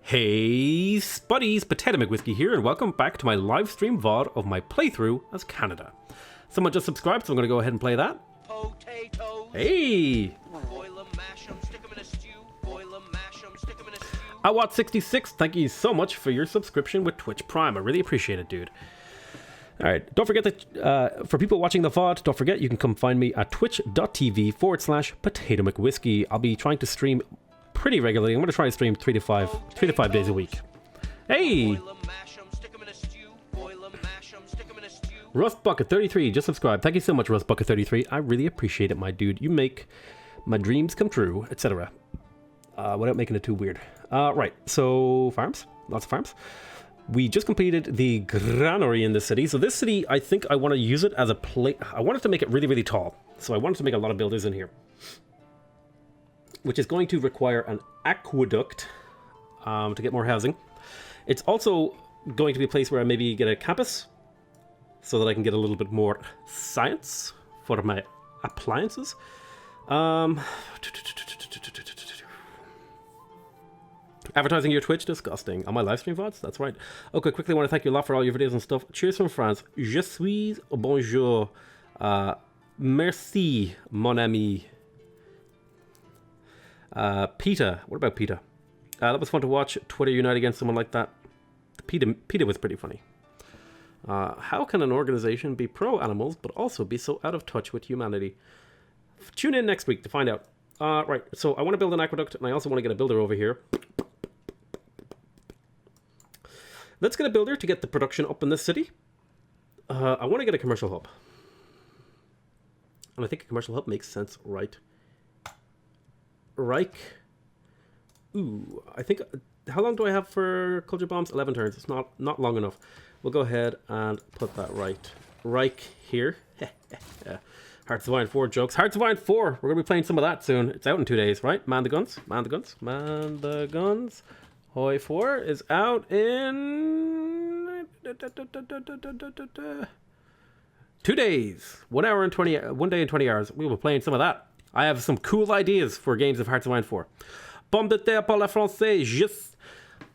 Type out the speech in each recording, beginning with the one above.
Hey Spuddies, PotatoMcWhiskey here, and welcome back to my live stream VOD of my playthrough as Canada. Someone just subscribed, so I'm going to go ahead and play that. Potatoes. Hey! Boil 'em, mash 'em, stick 'em in a stew. Boil 'em, mash 'em, stick 'em in a stew. Awat66, thank you so much for your subscription with Twitch Prime. I really appreciate it, dude. Alright, don't forget that for people watching the VOD, don't forget you can come find me at twitch.tv/PotatoMcWhiskey. I'll be trying to stream pretty regularly. I'm going to try to stream 3 to 5 days a week. Hey! Boil 'em, mash 'em, stick 'em in a stew. Boil 'em, mash 'em, stick 'em in a stew. RustBucket33 just subscribed. Thank you so much, RustBucket33. I really appreciate it, my dude. You make my dreams come true, etc. Without making it too weird. Right, so farms. Lots of farms. We just completed the granary in this city. So this city, I think I want to use it as a plate. I wanted to make it really, really tall. So I wanted to make a lot of buildings in here, which is going to require an aqueduct to get more housing. It's also going to be a place where I maybe get a campus so that I can get a little bit more science for my appliances. Advertising your Twitch? Disgusting. On my live stream VODs? That's right. Okay, quickly, I want to thank you a lot for all your videos and stuff. Cheers from France. Je suis bonjour. Merci, mon ami. PETA. What about PETA? That was fun to watch. Twitter unite against someone like that. PETA was pretty funny. How can an organization be pro-animals but also be so out of touch with humanity? Tune in next week to find out. Right, so I want to build an aqueduct, and I also want to get a builder over here. Let's get a builder to get the production up in this city. I want to get a commercial hub. And I think a commercial hub makes sense, right? Ooh, I think... How long do I have for culture bombs? 11 turns. It's not long enough. We'll go ahead and put that right here. Hearts of Iron 4 jokes. Hearts of Iron 4! We're going to be playing some of that soon. It's out in 2 days, right? Man the guns. Man the guns. Man the guns. Hoi 4 is out in 2 days. 1 day and 20 hours. We will be playing some of that. I have some cool ideas for games of Hearts of Iron 4. Pomme de terre par la français.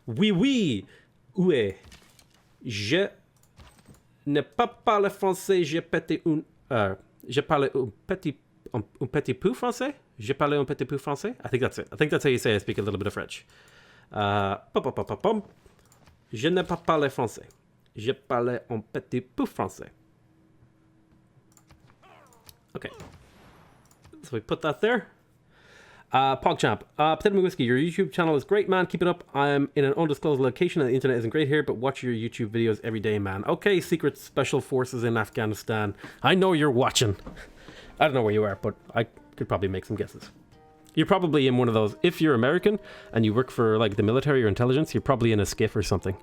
Oui. Où est? Je ne pas parle français. Je pété je parle un petit peu français. Je parle un petit peu français. I think that's it. I think that's how you say I speak a little bit of French. Je ne pas parle français. Je parle un petit peu français. Okay. So we put that there. PogChamp. PotatoMcWhiskey, your YouTube channel is great, man. Keep it up. I'm in an undisclosed location and the internet isn't great here, but watch your YouTube videos every day, man. Okay, Secret Special Forces in Afghanistan. I know you're watching. I don't know where you are, but I could probably make some guesses. You're probably in one of those. If you're American and you work for like the military or intelligence, you're probably in a skiff or something.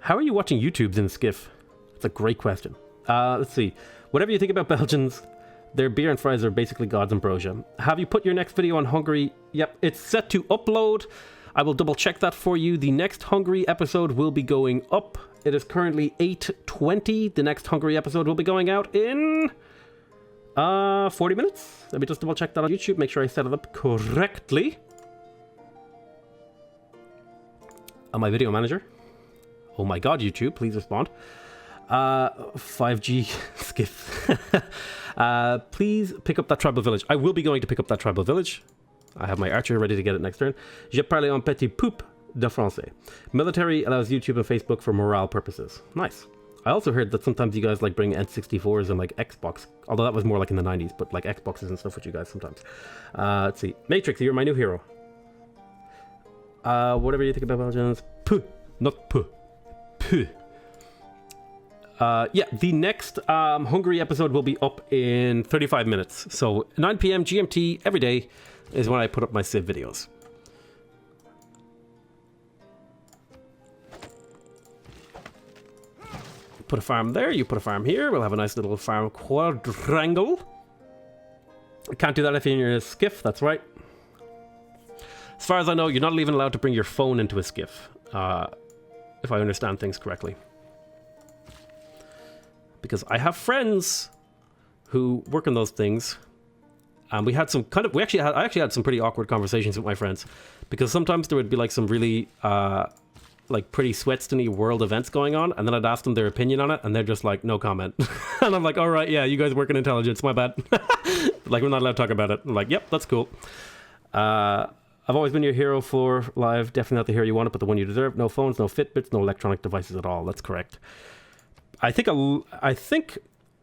How are you watching YouTubes in a skiff? It's a great question. Let's see. Whatever you think about Belgians, their beer and fries are basically God's ambrosia. Have you put your next video on Hungary? Yep, it's set to upload. I will double check that for you. The next Hungary episode will be going up. It is currently 8:20. The next Hungary episode will be going out in 40 minutes. Let me just double check that on YouTube, make sure I set it up correctly. On my video manager. Oh my god, YouTube, please respond. 5G skiff. Please pick up that tribal village. I will be going to pick up that tribal village. I have my archer ready to get it next turn. Je parle un petit peu de français. Military allows YouTube and Facebook for morale purposes. Nice. I also heard that sometimes you guys like bring N64s and like Xbox, although that was more like in the 90s, but like Xboxes and stuff with you guys sometimes. Let's see. Matrix, you're my new hero. Whatever you think about Belgians. Puh. Not puh. Puh. Yeah, the next Hungary episode will be up in 35 minutes. So 9 p.m. GMT every day is when I put up my Civ videos. Put a farm there, you put a farm here. We'll have a nice little farm quadrangle. Can't do that if you're in a skiff, that's right. As far as I know, you're not even allowed to bring your phone into a skiff, if I understand things correctly. Because I have friends who work on those things, And we had some kind of, I actually had some pretty awkward conversations with my friends, because sometimes there would be like some really like pretty sweatstony world events going on, and then I'd ask them their opinion on it, and they're just like, no comment. And I'm like, all right, yeah, you guys work in intelligence, my bad. Like, we're not allowed to talk about it. I'm like, yep, that's cool. I've always been your hero for live. Definitely not the hero you wanted, but the one you deserve. No phones, no Fitbits, no electronic devices at all. That's correct. I think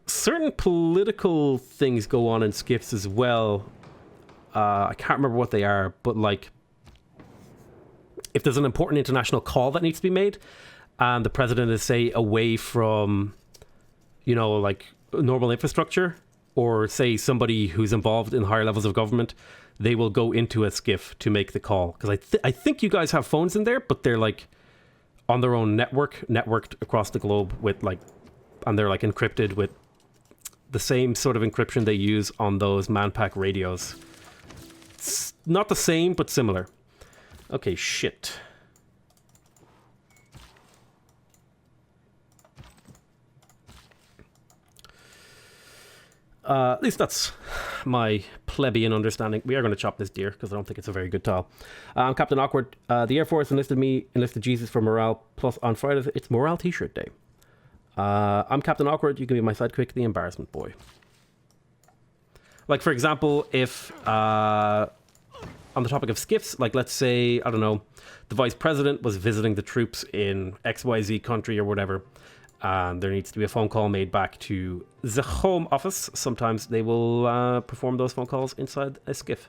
certain political things go on in skiffs as well. I can't remember what they are, but like, if there's an important international call that needs to be made, and the president is, say, away from, you know, like normal infrastructure, or say somebody who's involved in higher levels of government, they will go into a skiff to make the call. Because I think you guys have phones in there, but they're like on their own networked across the globe with like, and they're like encrypted with the same sort of encryption they use on those manpack radios. It's not the same, but similar. Okay, shit. At least that's my plebeian understanding. We are going to chop this deer because I don't think it's a very good tile. I'm Captain Awkward. The Air Force enlisted Jesus for morale. Plus, on Friday, it's Morale T-shirt day. I'm Captain Awkward. You can be my sidekick, the Embarrassment Boy. Like, for example, if on the topic of skiffs, like, let's say, I don't know, the Vice President was visiting the troops in XYZ country or whatever, and there needs to be a phone call made back to the Home Office. Sometimes they will perform those phone calls inside a skiff.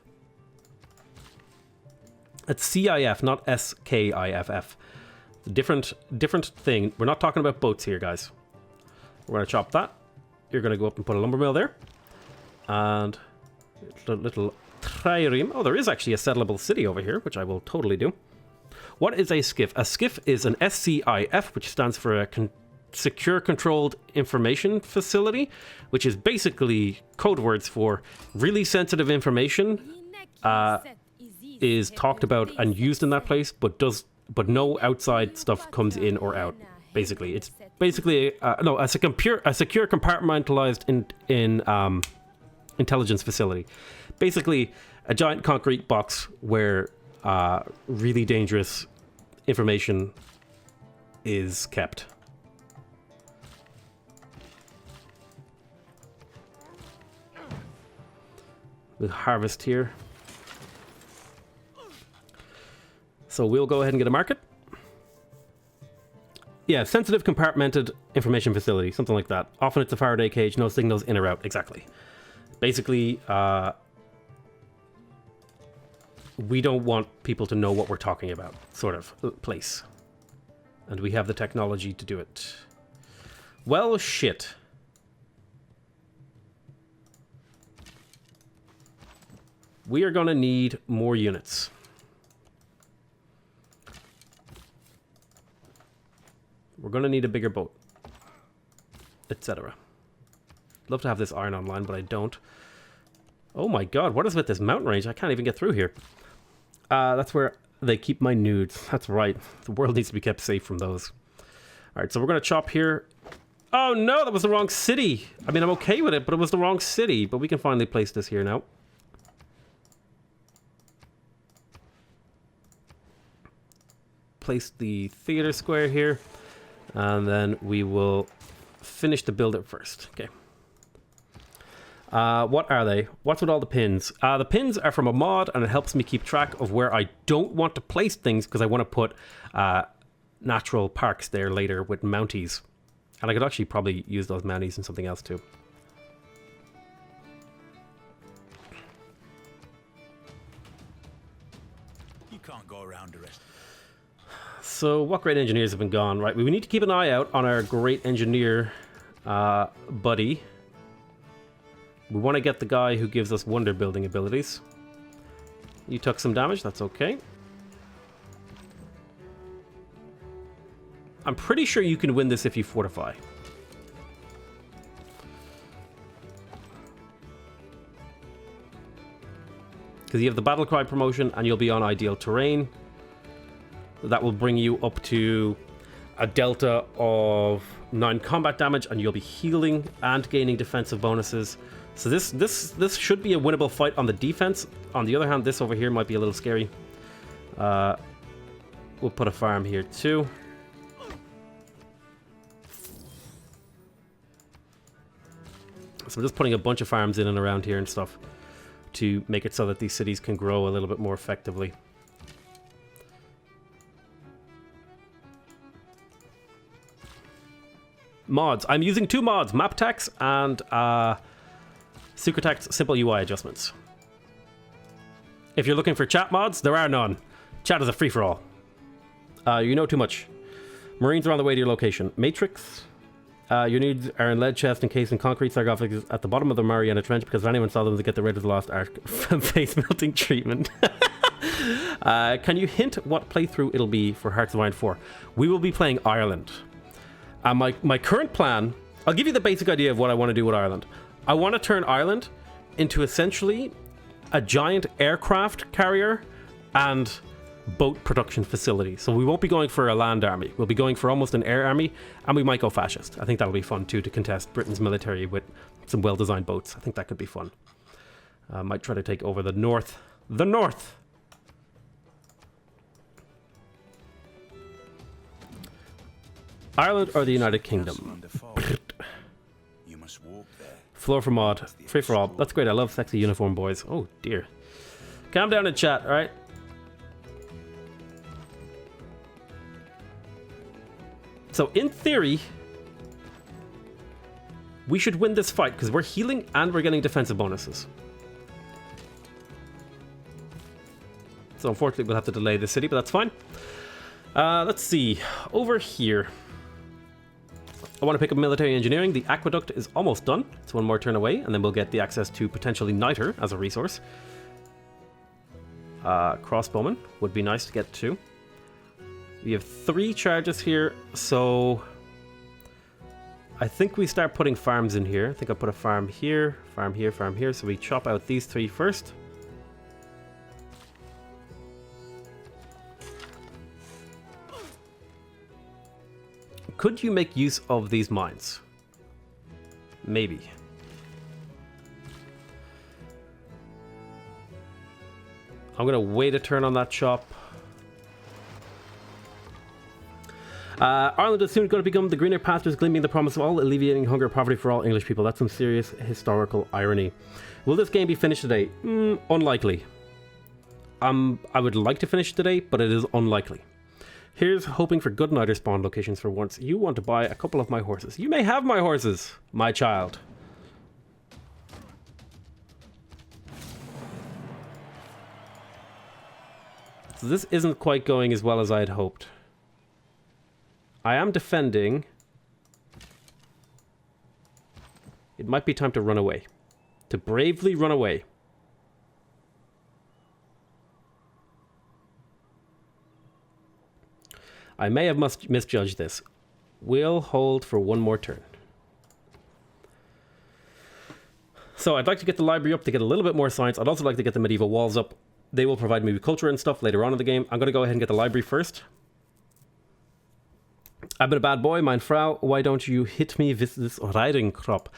It's CIF, not SKIFF. Different thing. We're not talking about boats here, guys. We're going to chop that. You're going to go up and put a lumber mill there. And a little trireme. Oh, there is actually a settleable city over here, which I will totally do. What is a skiff? A skiff is an SCIF, which stands for a Secure Controlled Information Facility, which is basically code words for really sensitive information is talked about and used in that place, but no outside stuff comes in or out. Basically, it's basically a secure compartmentalized intelligence facility. Basically, a giant concrete box where really dangerous information is kept. We'll harvest here. So we'll go ahead and get a market. Yeah, sensitive compartmented information facility, something like that. Often it's a Faraday cage, no signals in or out. Exactly. Basically, we don't want people to know what we're talking about, sort of place. And we have the technology to do it. Well, shit. We are going to need more units. We're going to need a bigger boat, etc. Love to have this iron online, but I don't. Oh my god, what is with this mountain range? I can't even get through here. That's where they keep my nudes. That's right. The world needs to be kept safe from those. Alright, so we're going to chop here. Oh no, that was the wrong city. I mean, I'm okay with it, but it was the wrong city. But we can finally place this here now. Place the theater square here. And then we will finish the build it first. Okay. What are they? What's with all the pins? The pins are from a mod, and it helps me keep track of where I don't want to place things, because I want to put natural parks there later with mounties. And I could actually probably use those mounties in something else too. You can't go around the rest. So what great engineers have been gone, right? We need to keep an eye out on our great engineer buddy. We want to get the guy who gives us wonder building abilities. You took some damage, that's okay. I'm pretty sure you can win this if you fortify. Because you have the battle cry promotion and you'll be on ideal terrain. That will bring you up to a delta of 9 combat damage, and you'll be healing and gaining defensive bonuses. So this should be a winnable fight on the defense. On the other hand, this over here might be a little scary. We'll put a farm here too. So we're just putting a bunch of farms in and around here and stuff to make it so that these cities can grow a little bit more effectively. Mods. I'm using 2 mods, map tax and Sucretax simple UI adjustments. If you're looking for chat mods, there are none. Chat is a free-for-all. You know too much. Marines are on the way to your location. Matrix. Your needs are in lead chest encased in concrete sarcophagus at the bottom of the Mariana Trench because if anyone saw them to get the rid of the lost ark from face melting treatment. Can you hint what playthrough it'll be for Hearts of Iron 4? We will be playing Ireland. My current plan, I'll give you the basic idea of what I want to do with Ireland. I want to turn Ireland into essentially a giant aircraft carrier and boat production facility. So we won't be going for a land army. We'll be going for almost an air army, and we might go fascist. I think that'll be fun too, to contest Britain's military with some well-designed boats. I think that could be fun. Might try to take over the north. The north! Ireland or the United Kingdom? You must walk there. Floor for mod. Free for all. That's great. I love sexy uniform boys. Oh dear. Calm down in chat, alright? So in theory, we should win this fight because we're healing and we're getting defensive bonuses. So unfortunately we'll have to delay the city, but that's fine. Let's see. Over here, I want to pick up military engineering. The aqueduct is almost done. It's 1 more turn away, and then we'll get the access to potentially niter as a resource. Crossbowman would be nice to get to. We have 3 charges here, so I think we start putting farms in here. I think I'll put a farm here, farm here, farm here. So we chop out these 3 first. Could you make use of these mines? Maybe. I'm going to wait a turn on that chop. Ireland is soon going to become the greener pastures gleaming the promise of all, alleviating hunger and poverty for all English people. That's some serious historical irony. Will this game be finished today? Unlikely. I would like to finish today, but it is unlikely. Here's hoping for good niter spawn locations for once. You want to buy a couple of my horses. You may have my horses, my child. So this isn't quite going as well as I had hoped. I am defending. It might be time to run away. To bravely run away. I may have misjudged this. We'll hold for 1 more turn. So I'd like to get the library up to get a little bit more science. I'd also like to get the medieval walls up. They will provide me with culture and stuff later on in the game. I'm going to go ahead and get the library first. I've been a bad boy, mein Frau. Why don't you hit me with this riding crop?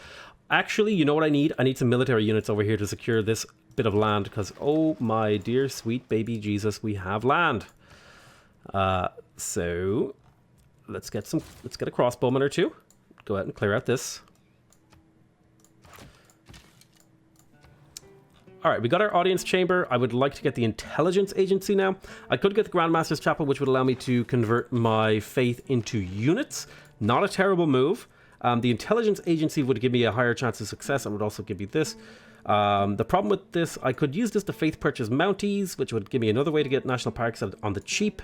Actually, you know what I need? I need some military units over here to secure this bit of land because, oh my dear sweet baby Jesus, we have land. So let's get a crossbowman or 2. Go ahead and clear out this. All right, we got our audience chamber. I would like to get the intelligence agency now. I could get the Grandmaster's Chapel, which would allow me to convert my faith into units. Not a terrible move. The intelligence agency would give me a higher chance of success and would also give me this. The problem with this, I could use this to faith purchase Mounties, which would give me another way to get national parks on the cheap.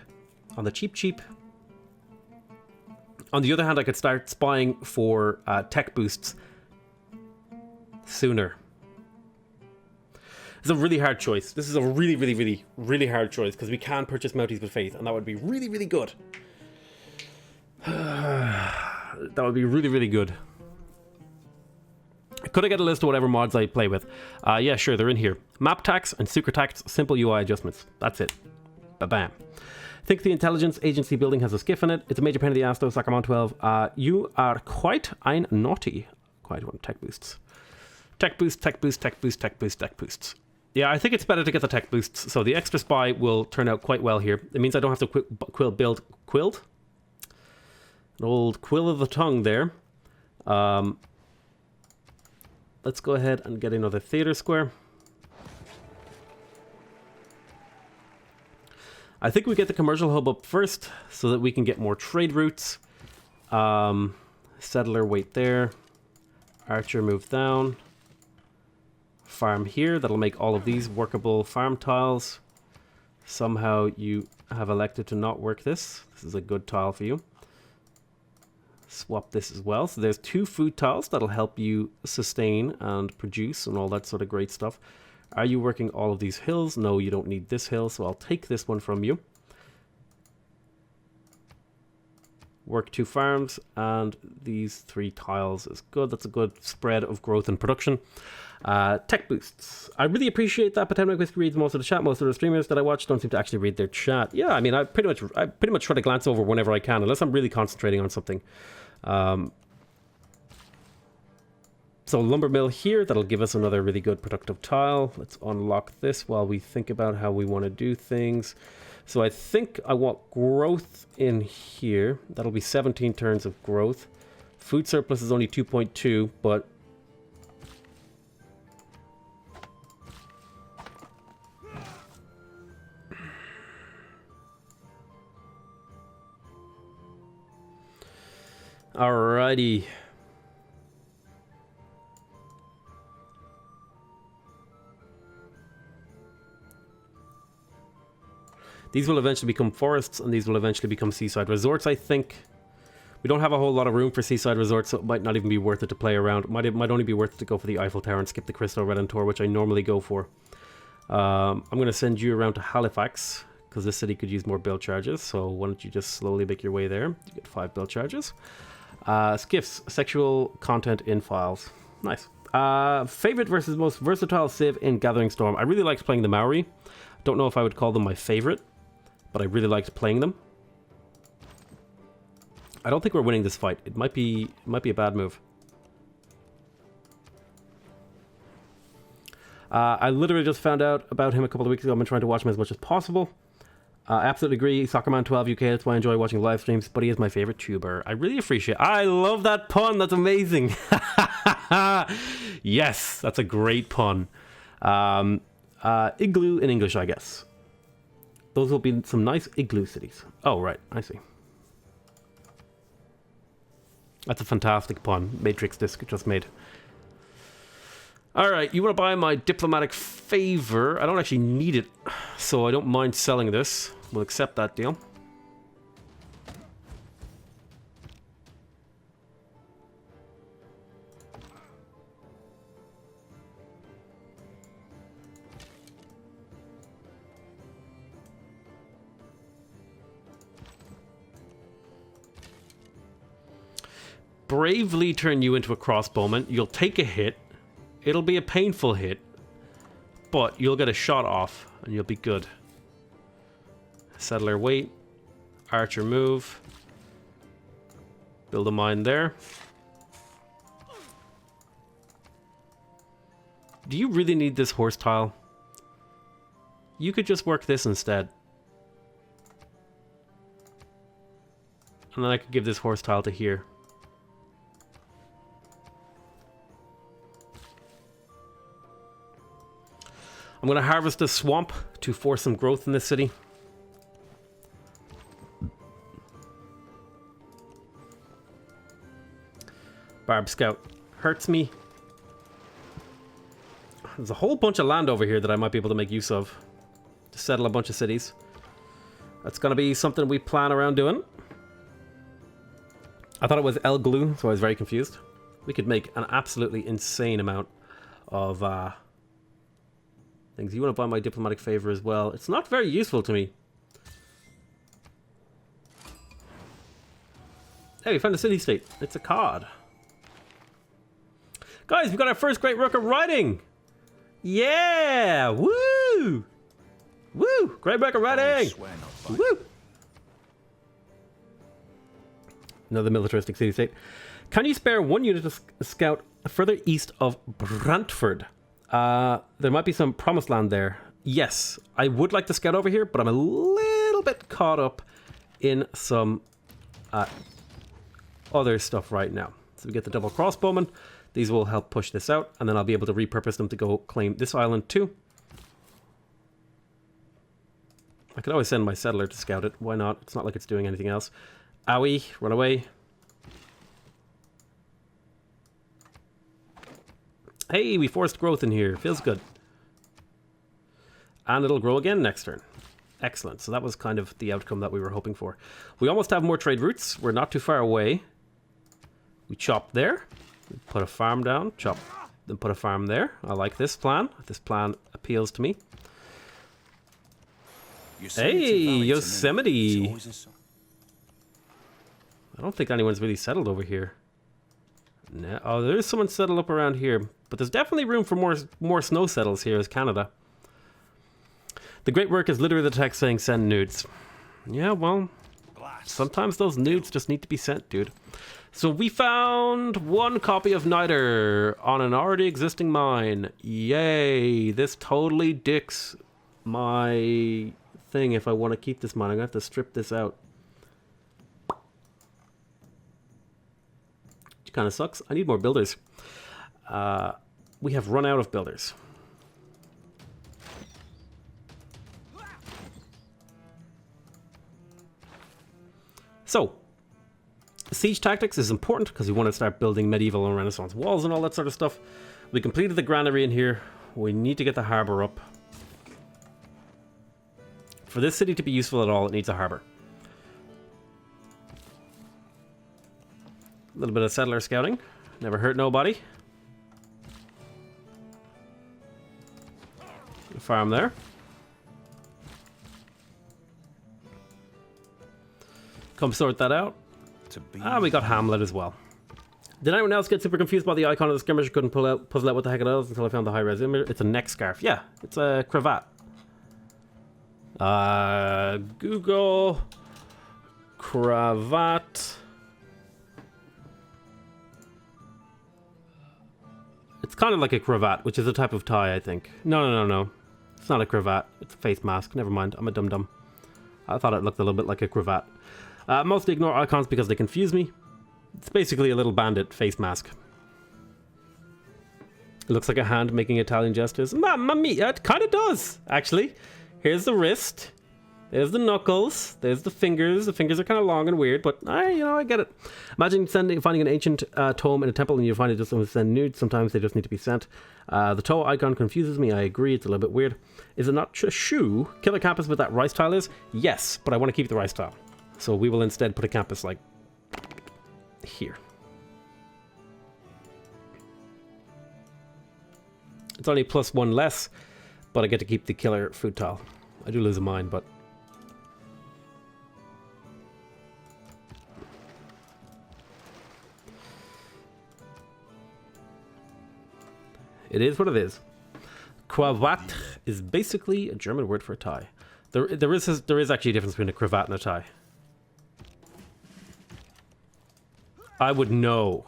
On the cheap. On the other hand, I could start spying for tech boosts sooner. It's a really hard choice. This is a really hard choice because we can purchase Mounties with faith, and that would be really good. That would be really good. Could I get a list of whatever mods I play with? Yeah, sure, they're in here. Map tax and Sucretax simple UI adjustments. That's it. Ba-bam. I think the intelligence agency building has a skiff in it. It's a major pain in the ass though, Sacramon 12. You are quite ein naughty. Quite one tech boosts. Tech boost, tech boost, tech boost, tech boost, tech boosts. Yeah, I think it's better to get the tech boosts. So the extra spy will turn out quite well here. It means I don't have to build quilled. An old quill of the tongue there. Let's go ahead and get another theater square. I think we get the commercial hub up first so that we can get more trade routes. Settler wait there. Archer move down. Farm here. That'll make all of these workable farm tiles. Somehow you have elected to not work this. This is a good tile for you. Swap this as well. So there's 2 food tiles that'll help you sustain and produce and all that sort of great stuff. Are you working all of these hills? No, you don't need this hill, so I'll take this one from you. Work 2 farms, and these 3 tiles is good. That's a good spread of growth and production. Tech boosts. I really appreciate that PotatoMcWhiskey reads most of the chat. Most of the streamers that I watch don't seem to actually read their chat. Yeah, I mean, I pretty much try to glance over whenever I can, unless I'm really concentrating on something. So lumber mill here, that'll give us another really good productive tile. Let's unlock this while we think about how we want to do things. So I think I want growth in here. That'll be 17 turns of growth. Food surplus is only 2.2, but alrighty. These will eventually become forests, and these will eventually become seaside resorts, I think. We don't have a whole lot of room for seaside resorts, so it might not even be worth it to play around. It might only be worth it to go for the Eiffel Tower and skip the Crystal Redentor, which I normally go for. I'm going to send you around to Halifax, because this city could use more build charges, so why don't you just slowly make your way there. You get 5 build charges. Skiffs, sexual content in files. Nice. Favorite versus most versatile civ in Gathering Storm. I really liked playing the Maori. Don't know if I would call them my favorite, but I really liked playing them. I don't think we're winning this fight. It might be a bad move. I literally just found out about him a couple of weeks ago. I've been trying to watch him as much as possible. I absolutely agree. Soccerman12 UK, that's why I enjoy watching live streams. Spuddy is my favorite tuber. I really appreciate it. I love that pun. That's amazing. Yes, that's a great pun. Igloo in English, I guess. Those will be some nice igloo cities. Oh, right. I see. That's a fantastic pun. Matrix Disc just made. Alright, you want to buy my diplomatic favor. I don't actually need it, so I don't mind selling this. We'll accept that deal. Bravely turn you into a crossbowman. You'll take a hit. It'll be a painful hit, but you'll get a shot off and you'll be good. Settler wait. Archer move. Build a mine there. Do you really need this horse tile? You could just work this instead. And then I could give this horse tile to here. I'm going to harvest this swamp to force some growth in this city. Barb Scout hurts me. There's a whole bunch of land over here that I might be able to make use of to settle a bunch of cities. That's going to be something we plan around doing. I thought it was El Glue, so I was very confused. We could make an absolutely insane amount of things. You want to buy my diplomatic favor as well. It's not very useful to me. Hey, we found a city-state. It's a card. Guys, we got our first great rook of riding! Yeah! Woo! Woo! Great rook of riding! Woo! Another militaristic city-state. Can you spare one unit to scout further east of Brantford? There might be some promised land there. Yes, I would like to scout over here, but I'm a little bit caught up in some other stuff right now. So we get the double crossbowmen. These will help push this out, and then I'll be able to repurpose them to go claim this island too. I could always send my settler to scout it. Why not? It's not like it's doing anything else. Owie, run away. Hey, we forced growth in here. Feels good. And it'll grow again next turn. Excellent. So that was kind of the outcome that we were hoping for. We almost have more trade routes. We're not too far away. We chop there. We put a farm down. Chop. Then put a farm there. I like this plan. This plan appeals to me. Hey, Yosemite. I don't think anyone's really settled over here. No. Oh, there is someone settled up around here. But there's definitely room for more snow settles here as Canada. The great work is literally the text saying send nudes. Yeah, well, sometimes those nudes just need to be sent, dude. So we found one copy of Niter on an already existing mine. Yay! This totally dicks my thing if I want to keep this mine. I'm going to have to strip this out. Which kind of sucks. I need more builders. We have run out of builders. So, siege tactics is important because we want to start building medieval and Renaissance walls and all that sort of stuff. We completed the granary in here. We need to get the harbour up. For this city to be useful at all, it needs a harbour. A little bit of settler scouting. Never hurt nobody. Farm there. Come sort that out. We got Hamlet as well. Did anyone else get super confused by the icon of the skirmish? Couldn't puzzle out what the heck it is until I found the high-res image. It's a neck scarf. Yeah, it's a cravat. Google cravat. It's kind of like a cravat, which is a type of tie, I think. No. It's not a cravat. It's a face mask. Never mind. I'm a dum-dum. I thought it looked a little bit like a cravat. Mostly ignore icons because they confuse me. It's basically a little bandit face mask. It looks like a hand making Italian gestures. Mamma mia, it kind of does, actually. Here's the wrist. There's the knuckles. There's the fingers. The fingers are kind of long and weird, but I get it. Imagine finding an ancient tome in a temple and you find it just send nudes. Sometimes they just need to be sent. The toe icon confuses me. I agree. It's a little bit weird. Is it not a shoe? Killer campus with that rice tile is? Yes, but I want to keep the rice tile. So we will instead put a campus like here. It's only +1 less, but I get to keep the killer food tile. I do lose a mine, but it is what it is. Cravat is basically a German word for a tie. There is actually a difference between a cravat and a tie. I would know.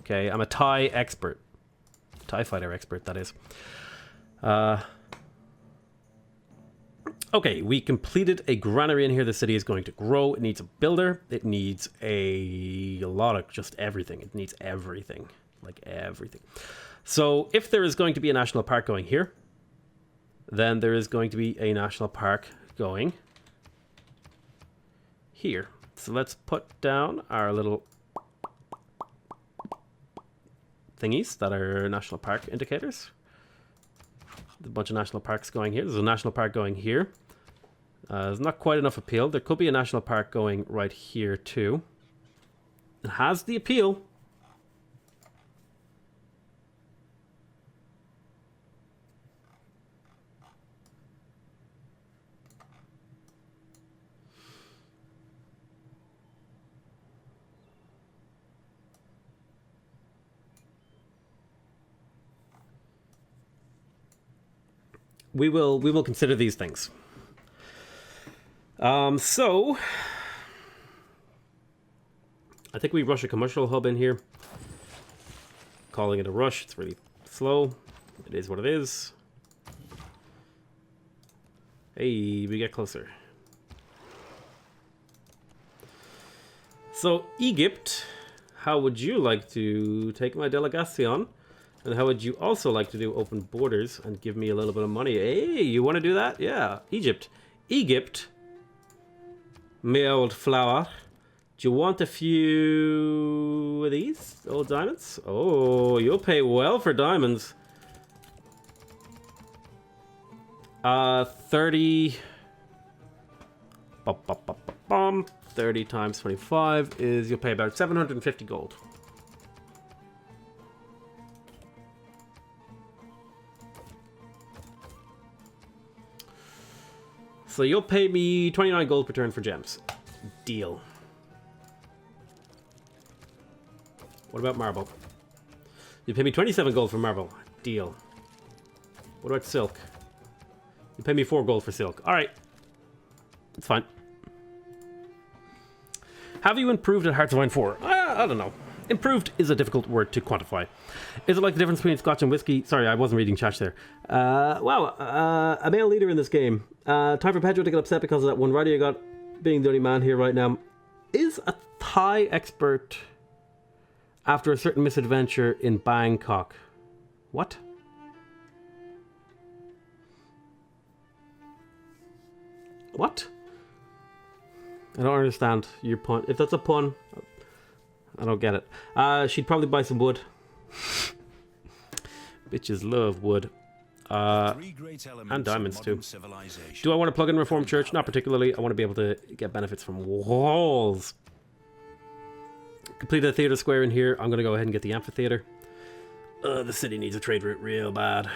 Okay, I'm a tie expert. TIE fighter expert, that is. Okay, we completed a granary in here. The city is going to grow. It needs a builder. It needs a lot of just everything. It needs everything. Like everything. So if there is going to be a national park going here, then there is going to be a national park going here. So let's put down our little thingies that are national park indicators. There's a bunch of national parks going here. There's a national park going here. There's not quite enough appeal. There could be a national park going right here too. It has the appeal. We will consider these things. So I think we rush a commercial hub in here. Calling it a rush. It's really slow. It is what it is. Hey, we get closer. So, Egypt, how would you like to take my delegation? And how would you also like to do open borders and give me a little bit of money? Hey, you want to do that? Yeah, Egypt. Egypt, my old flower. Do you want a few of these old diamonds? Oh, you'll pay well for diamonds. 30. 30 times 25 is you'll pay about 750 gold. So you'll pay me 29 gold per turn for gems. Deal. What about marble? You pay me 27 gold for marble. Deal. What about silk? You pay me 4 gold for silk. Alright. It's fine. Have you improved at Hearts of Wine 4? I don't know. Improved is a difficult word to quantify. Is it like the difference between Scotch and whiskey? Sorry, I wasn't reading chat there. Wow, a male leader in this game. Time for Pedro to get upset because of that one rider you got being the only man here right now. Is a Thai expert after a certain misadventure in Bangkok. What? What? I don't understand your pun. If that's a pun, I don't get it. She'd probably buy some wood. Bitches love wood. And diamonds too. Do I want to plug in Reformed Church? Not particularly. I want to be able to get benefits from walls. Completed a theater square in here. I'm going to go ahead and get the amphitheater. The city needs a trade route real bad.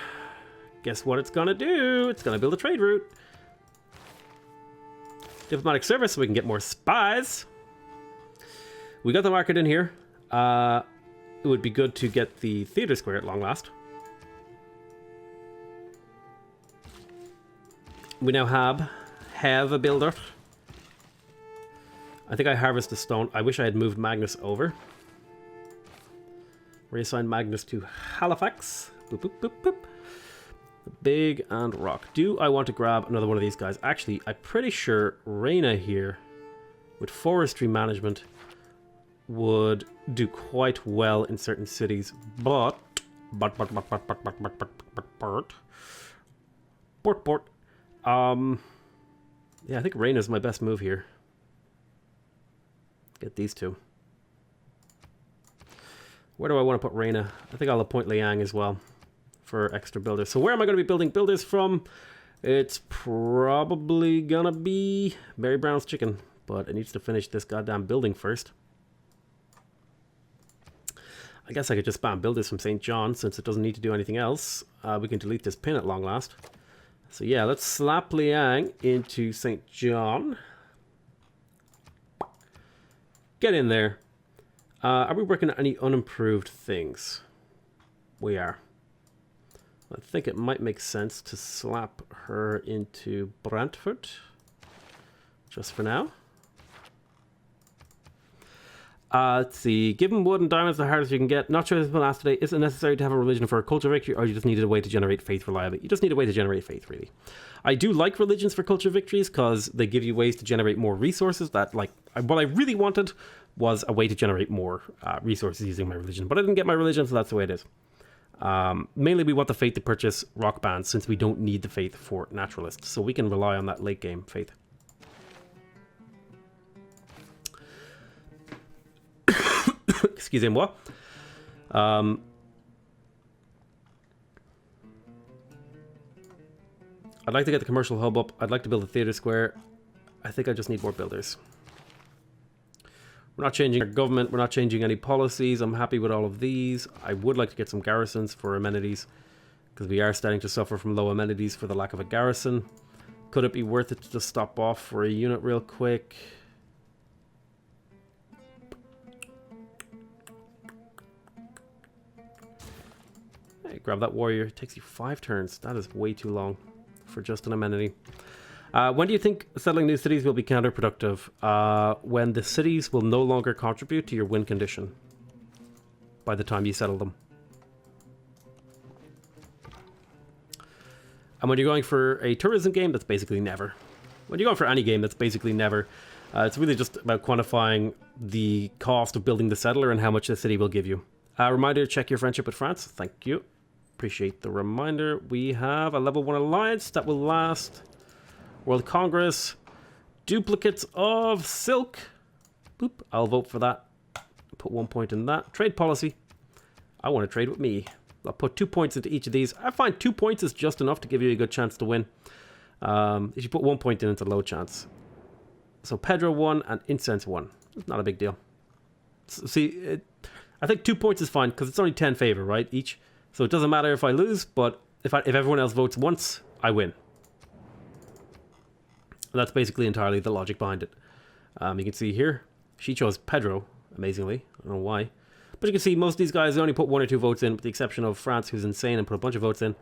Guess what it's going to do? It's going to build a trade route. Diplomatic service so we can get more spies. We got the market in here. It would be good to get the theater square at long last. We now have a builder. I think I harvested stone. I wish I had moved Magnus over. Reassign Magnus to Halifax. Boop, boop, boop, boop. Big and rock. Do I want to grab another one of these guys? Actually, I'm pretty sure Reina here with forestry management would do quite well in certain cities. But yeah, I think Reina's my best move here. Get these two. Where do I want to put Reina? I think I'll appoint Liang as well for extra builders. So where am I going to be building builders from? It's probably gonna be Mary Brown's Chicken, but it needs to finish this goddamn building first. I guess I could just spam builders from St. John since it doesn't need to do anything else. We can delete this pin at long last. So yeah, let's slap Liang into St. John. Get in there. Are we working on any unimproved things? We are. I think it might make sense to slap her into Brantford. Just for now. Let's see. Given wood and diamonds the hardest you can get. Not sure this has been asked today. Is it necessary to have a religion for a culture victory, or you just needed a way to generate faith reliably? You just need a way to generate faith, really. I do like religions for culture victories because they give you ways to generate more resources. That, like, what I really wanted was a way to generate more resources using my religion. But I didn't get my religion, so that's the way it is. Mainly we want the faith to purchase rock bands since we don't need the faith for naturalists. So we can rely on that late game faith. Excusez-moi. I'd like to get the commercial hub up. I'd like to build a theater square. I think I just need more builders. We're not changing our government. We're not changing any policies. I'm happy with all of these. I would like to get some garrisons for amenities because we are starting to suffer from low amenities for the lack of a garrison. Could it be worth it to just stop off for a unit real quick? Hey, grab that warrior. It takes you 5 turns. That is way too long for just an amenity. When do you think settling new cities will be counterproductive? When the cities will no longer contribute to your win condition by the time you settle them. And when you're going for a tourism game, that's basically never. When you're going for any game, that's basically never. It's really just about quantifying the cost of building the settler and how much the city will give you. Reminder, check your friendship with France. Thank you. Appreciate the reminder. We have a level 1 alliance that will last. World Congress. Duplicates of silk. Boop. I'll vote for that. Put 1 point in that. Trade policy. I want to trade with me. I'll put 2 points into each of these. I find 2 points is just enough to give you a good chance to win. If you put 1 point in, it's a low chance. So Pedro 1 and Incense 1. It's not a big deal. See, I think 2 points is fine because it's only 10 favor, right? Each. So it doesn't matter if I lose, but if everyone else votes once, I win. And that's basically entirely the logic behind it. You can see here, she chose Pedro, amazingly. I don't know why. But you can see most of these guys only put 1 or 2 votes in, with the exception of France, who's insane and put a bunch of votes in.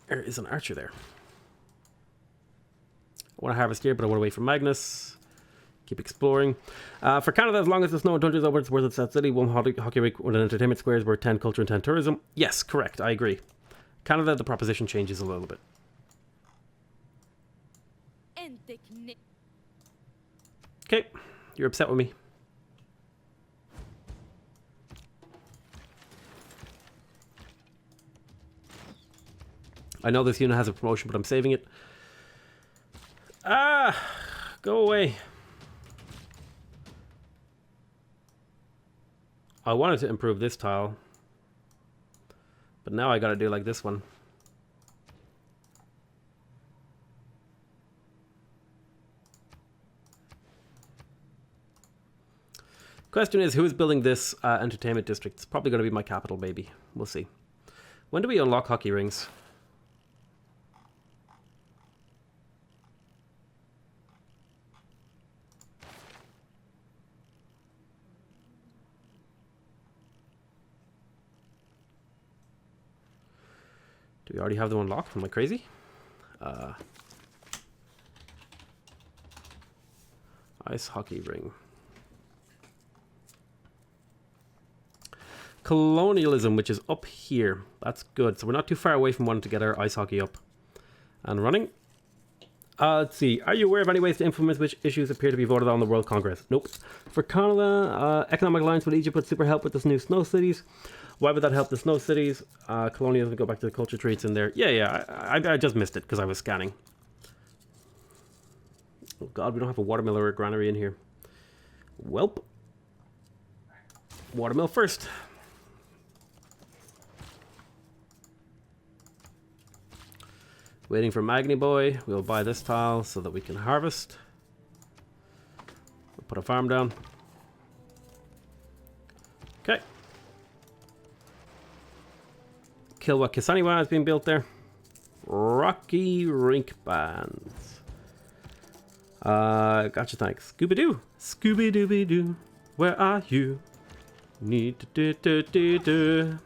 There is an archer there. I want to harvest here, but I want to wait for Magnus. Keep exploring. For Canada, as long as there's no dungeons over, it's worth it. That city, 1 hockey rink, 1 entertainment squares, worth 10 culture and 10 tourism. Yes, correct. I agree. Canada, the proposition changes a little bit. Okay, you're upset with me. I know this unit has a promotion, but I'm saving it. Ah, go away. I wanted to improve this tile, but now I gotta do like this one. Question is, who is building this entertainment district? It's probably going to be my capital, maybe. We'll see. When do we unlock hockey rings? Do we already have them unlocked? Am I crazy? Ice hockey ring. Colonialism, which is up here. That's good. So we're not too far away from wanting to get our ice hockey up and running. Let's see. Are you aware of any ways to implement which issues appear to be voted on the World Congress? Nope. For Canada, economic alliance with Egypt would super help with the new snow cities. Why would that help the snow cities? Colonialism, go back to the culture traits in there. Yeah. I just missed it because I was scanning. Oh god, we don't have a watermill or a granary in here. Welp. Watermill first. Waiting for Magni Boy. We'll buy this tile so that we can harvest. We'll put a farm down. Okay. Kilwa Kisaniwa has been built there. Rocky Rink Bands. Gotcha, thanks. Scooby-Doo. Scooby-Dooby-Doo. Where are you? Need to do.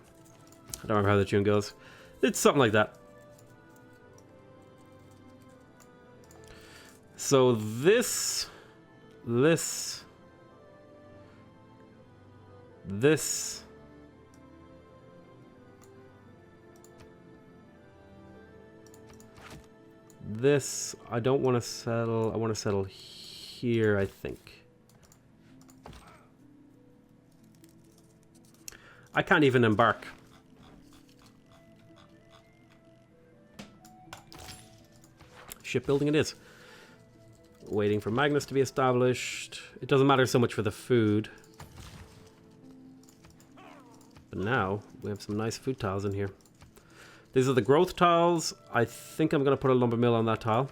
I don't remember how the tune goes. It's something like that. So this, this, I don't want to settle. I want to settle here, I think. I can't even embark. Shipbuilding it is. Waiting for Magnus to be established. It doesn't matter so much for the food. But now, we have some nice food tiles in here. These are the growth tiles. I think I'm going to put a lumber mill on that tile.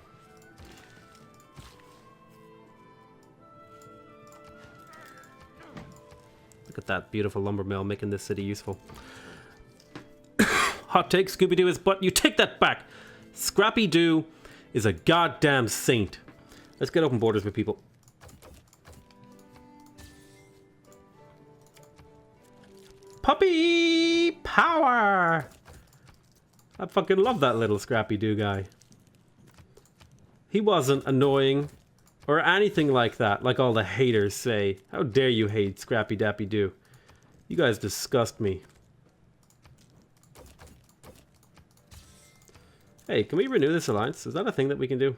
Look at that beautiful lumber mill making this city useful. Hot take, Scooby-Doo is but you take that back. Scrappy-Doo is a goddamn saint. Let's get open borders with people. Puppy power! I fucking love that little Scrappy-Doo guy. He wasn't annoying or anything like that, like all the haters say. How dare you hate Scrappy-Dappy-Doo? You guys disgust me. Hey, can we renew this alliance? Is that a thing that we can do?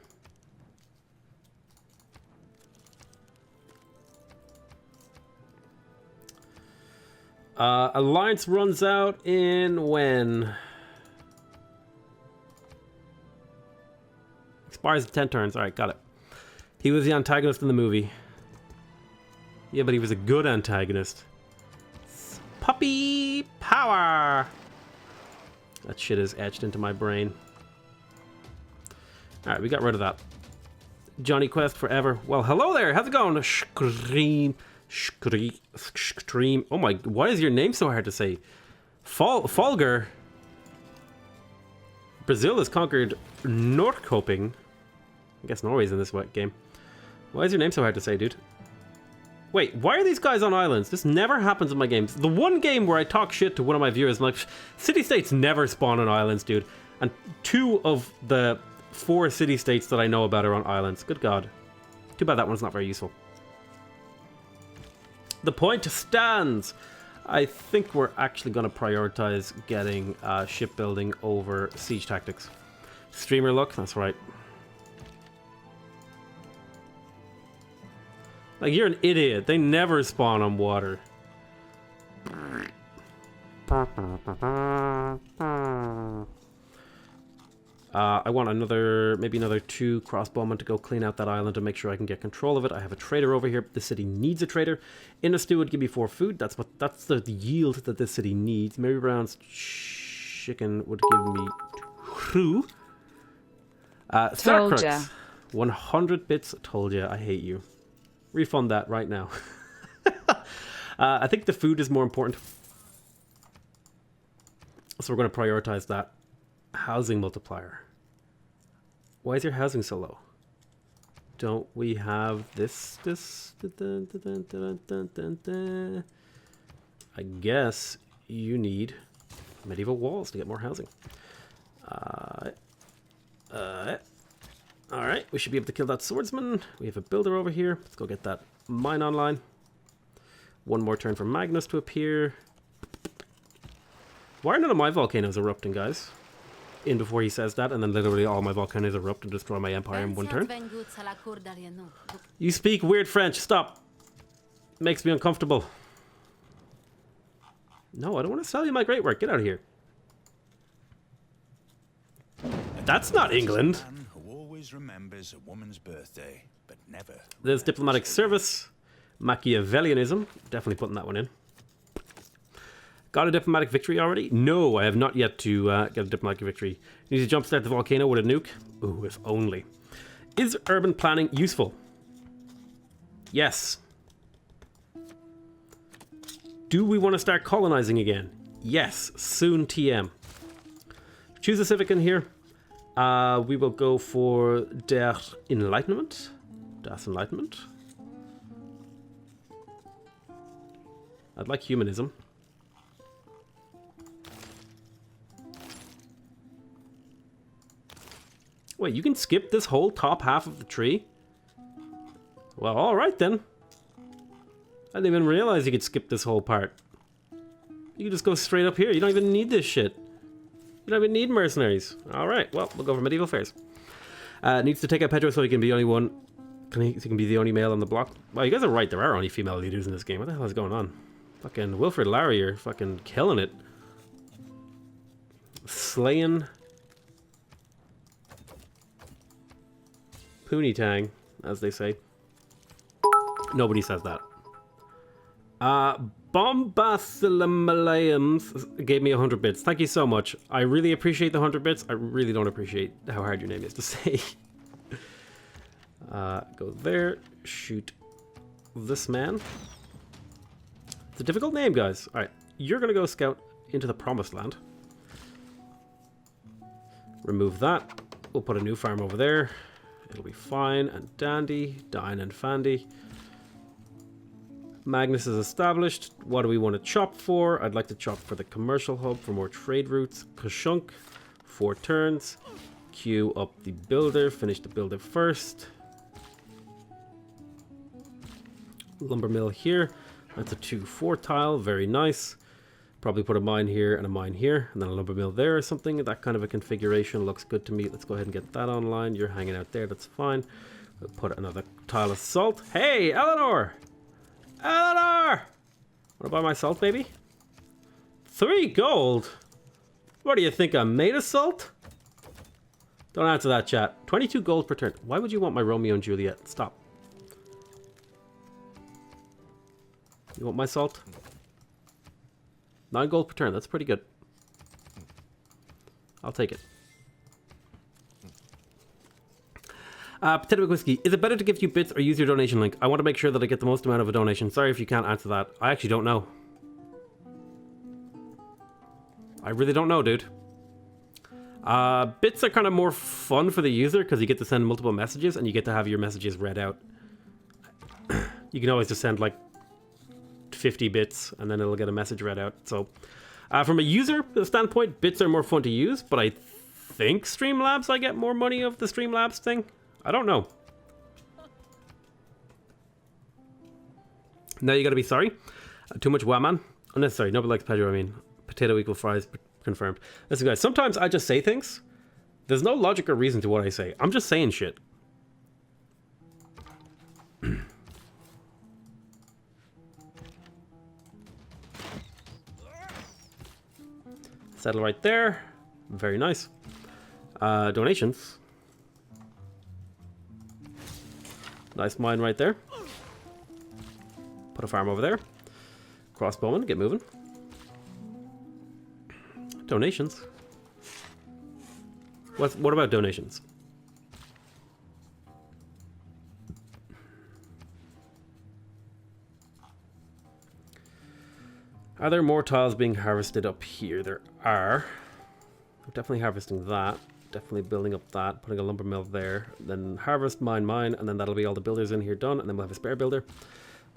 Alliance runs out in when? Expires in 10 turns. Alright, got it. He was the antagonist in the movie. Yeah, but he was a good antagonist. Puppy power! That shit is etched into my brain. Alright, we got rid of that. Johnny Quest forever. Well, hello there. How's it going? Scream. Oh my, why is your name so hard to say? Folger. Brazil has conquered Norrköping. I guess Norway's in this game. Why is your name so hard to say, dude? Wait, why are these guys on islands? This never happens in my games. The one game where I talk shit to one of my viewers, I'm like, city-states never spawn on islands, dude. And 2 of the 4 city-states that I know about are on islands. Good God. Too bad that one's not very useful. The point stands. I think we're actually going to prioritize getting shipbuilding over siege tactics. Streamer luck, that's right. Like, you're an idiot. They never spawn on water. I want maybe another 2 crossbowmen to go clean out that island and make sure I can get control of it. I have a trader over here. The city needs a trader. In a stew would give me 4 food. That's the yield that this city needs. Mary Brown's chicken would give me 2. Told ya. 100 bits. Told ya. I hate you. Refund that right now. I think the food is more important. So we're going to prioritize that. Housing multiplier. Why is your housing so low? Don't we have this? I guess you need medieval walls to get more housing. Alright, we should be able to kill that swordsman. We have a builder over here. Let's go get that mine online. 1 more turn for Magnus to appear. Why are none of my volcanoes erupting, guys? In before he says that, and then literally all my volcanoes erupt and destroy my empire in 1 turn. You speak weird French. Stop. Makes me uncomfortable. No, I don't want to sell you my great work. Get out of here. That's not England. Remembers a woman's birthday, but never. There's diplomatic service, Machiavellianism. Definitely putting that one in. Got a diplomatic victory already? No, I have not yet to get a diplomatic victory. Need to jumpstart the volcano with a nuke? Ooh, if only. Is urban planning useful? Yes. Do we want to start colonizing again? Yes. Soon TM. Choose a civic in here. We will go for Der Enlightenment. Das Enlightenment. I'd like humanism. Wait, you can skip this whole top half of the tree? Well, alright then. I didn't even realize you could skip this whole part. You can just go straight up here. You don't even need this shit. You don't even need mercenaries. Alright, well, we'll go for medieval fairs. Needs to take out Pedro so he can be the only one. He can be the only male on the block. Well, you guys are right. There are only female leaders in this game. What the hell is going on? Fucking Wilfred Laurier fucking killing it. Slaying Poonie-tang, as they say. Nobody says that. Bombasilamayams gave me 100 bits. Thank you so much. I really appreciate the 100 bits. I really don't appreciate how hard your name is to say. Go there. Shoot this man. It's a difficult name, guys. Alright, you're going to go scout into the Promised Land. Remove that. We'll put a new farm over there. It'll be fine and dandy. Dine and Fandy. Magnus is established. What do we want to chop for? I'd like to chop for the commercial hub for more trade routes. Kashunk 4 turns. Queue up the builder. Finish the builder first. Lumber mill here. That's a 2-4 tile. Very nice. Probably put a mine here and a mine here, and then a lumber mill there or something. That kind of a configuration looks good to me. Let's go ahead and get that online. You're hanging out there. That's fine. We'll put another tile of salt. Hey, Eleanor! Eleanor! Want to buy my salt, baby? 3 gold? What do you think, I'm made of salt? Don't answer that, chat. 22 gold per turn. Why would you want my Romeo and Juliet? Stop. You want my salt? 9 gold per turn. That's pretty good. I'll take it. PotatoMcWhiskey. Is it better to give you bits or use your donation link? I want to make sure that I get the most amount of a donation. Sorry if you can't answer that. I actually don't know. I really don't know, dude. Bits are kind of more fun for the user because you get to send multiple messages and you get to have your messages read out. You can always just send like 50 bits and then it'll get a message read out. So from a user standpoint, bits are more fun to use, but I think Streamlabs, I get more money of the Streamlabs thing. I don't know. Now you gotta be sorry. Too much man. Unnecessary. Nobody likes potato. I mean, potato equal fries. Confirmed. Listen, guys. Sometimes I just say things. There's no logic or reason to what I say. I'm just saying shit. Settle right there. Very nice. Donations. Nice mine right there. Put a farm over there. Crossbowman, get moving. Donations. What about donations? Are there more tiles being harvested up here? There are. I'm definitely harvesting that. Definitely building up that. Putting a lumber mill there. Then harvest, mine, and then that'll be all the builders in here done. And then we'll have a spare builder.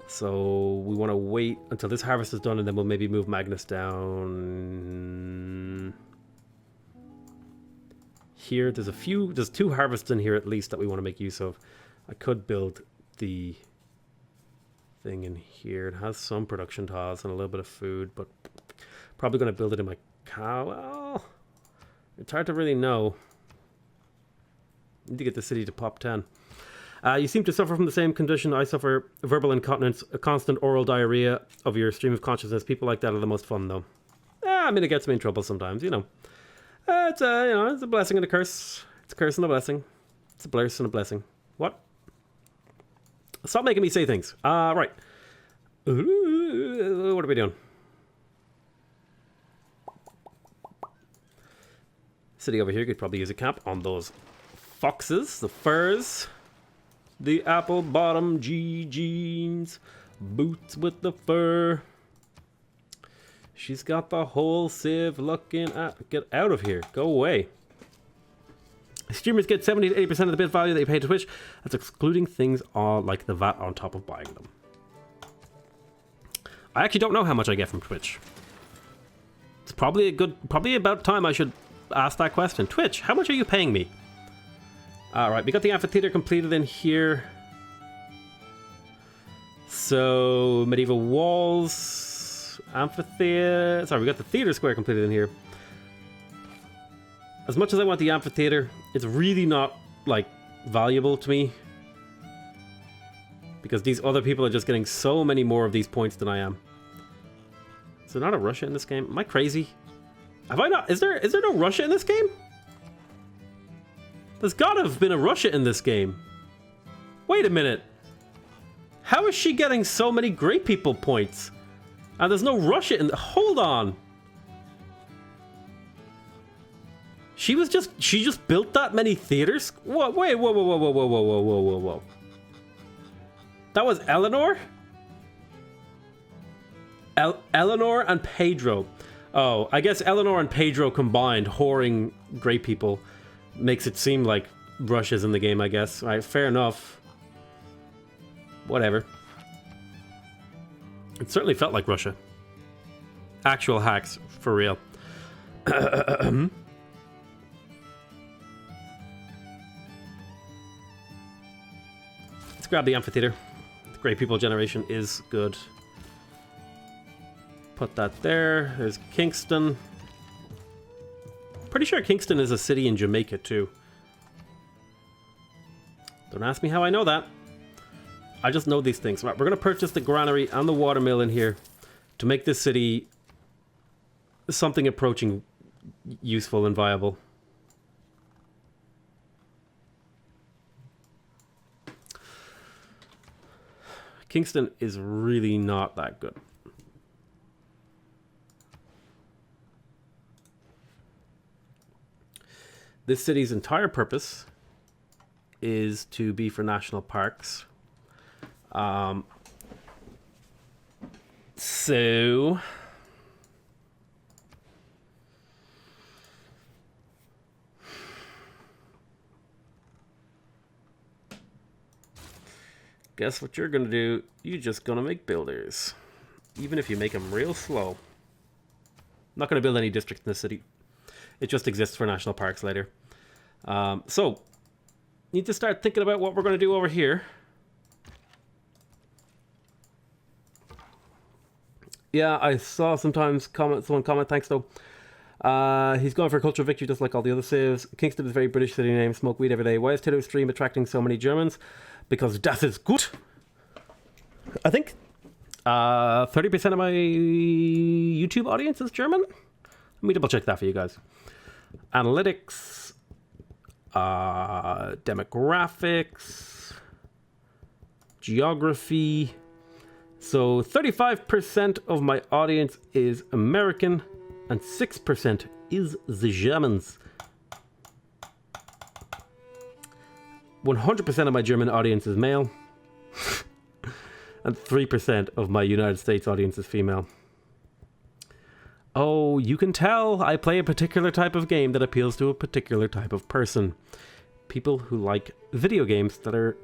So we want to wait until this harvest is done, and then we'll maybe move Magnus down here. There's 2 harvests in here at least that we want to make use of. I could build the thing in here. It has some production tiles and a little bit of food, but probably going to build it in my cow. Well, it's hard to really know. Need to get the city to pop 10. You seem to suffer from the same condition I suffer, verbal incontinence, a constant oral diarrhea of your stream of consciousness. People like that are the most fun, though. I mean, it gets me in trouble sometimes, you know. It's a blessing and a curse. It's a curse and a blessing. It's a blurse and a blessing. What? Stop making me say things. Right. What are we doing? City over here could probably use a cap on those foxes, the furs. The apple bottom G jeans, boots with the fur. She's got the whole sieve looking at. Get out of here. Go away. Streamers get 70 to 80% of the bid value they pay to Twitch. That's excluding things all like the VAT on top of buying them. I actually don't know how much I get from Twitch. It's probably about time I should ask that question. Twitch, how much are you paying me? Alright, we got the amphitheater completed in here. So, medieval walls, amphitheater. Sorry, we got the theater square completed in here. As much as I want the amphitheater, it's really not, like, valuable to me. Because these other people are just getting so many more of these points than I am. Is there not a Russia in this game? Am I crazy? Have I not? Is there no Russia in this game? There's gotta have been a Russia in this game. Wait a minute. How is she getting so many great people points? And there's no Russia in... Hold on. She just built that many theaters? Whoa, wait, whoa. That was Eleanor? Eleanor and Pedro. Oh, I guess Eleanor and Pedro combined, whoring great people, makes it seem like Russia's in the game, I guess. All right, fair enough. Whatever. It certainly felt like Russia. Actual hacks, for real. grab the amphitheater. The Great People Generation is good. Put that there. There's Kingston. Pretty sure Kingston is a city in Jamaica too. Don't ask me how I know that. I just know these things. Right, we're going to purchase the granary and the watermill in here to make this city something approaching useful and viable. Kingston is really not that good. This city's entire purpose is to be for national parks. So guess what you're gonna do? You're just gonna make builders, even if you make them real slow. I'm not gonna build any districts in the city. It just exists for national parks later. So need to start thinking about what we're gonna do over here. Yeah, I saw someone comment, thanks though. He's going for a cultural victory just like all the other saves. Kingston is a very British city name, smoke weed every day. Why is PotatoStream attracting so many Germans? Because that is good. I think 30% of my YouTube audience is German. Let me double check that for you guys. Analytics, demographics, geography. So 35% of my audience is American and 6% is the Germans. 100% of my German audience is male. And 3% of my United States audience is female. Oh, you can tell I play a particular type of game that appeals to a particular type of person. People who like video games that are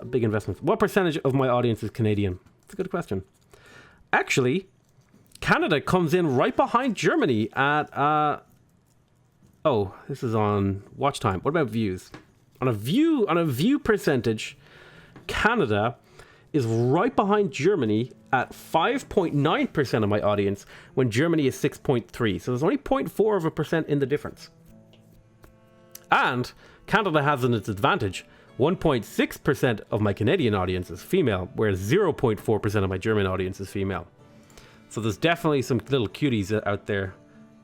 big investments. What percentage of my audience is Canadian? That's a good question. Actually, Canada comes in right behind Germany at... oh, this is on watch time. What about views? On a view percentage, Canada is right behind Germany at 5.9% of my audience, when Germany is 6.3. So there's only 0.4% in the difference. And Canada has an advantage. 1.6% of my Canadian audience is female, whereas 0.4% of my German audience is female. So there's definitely some little cuties out there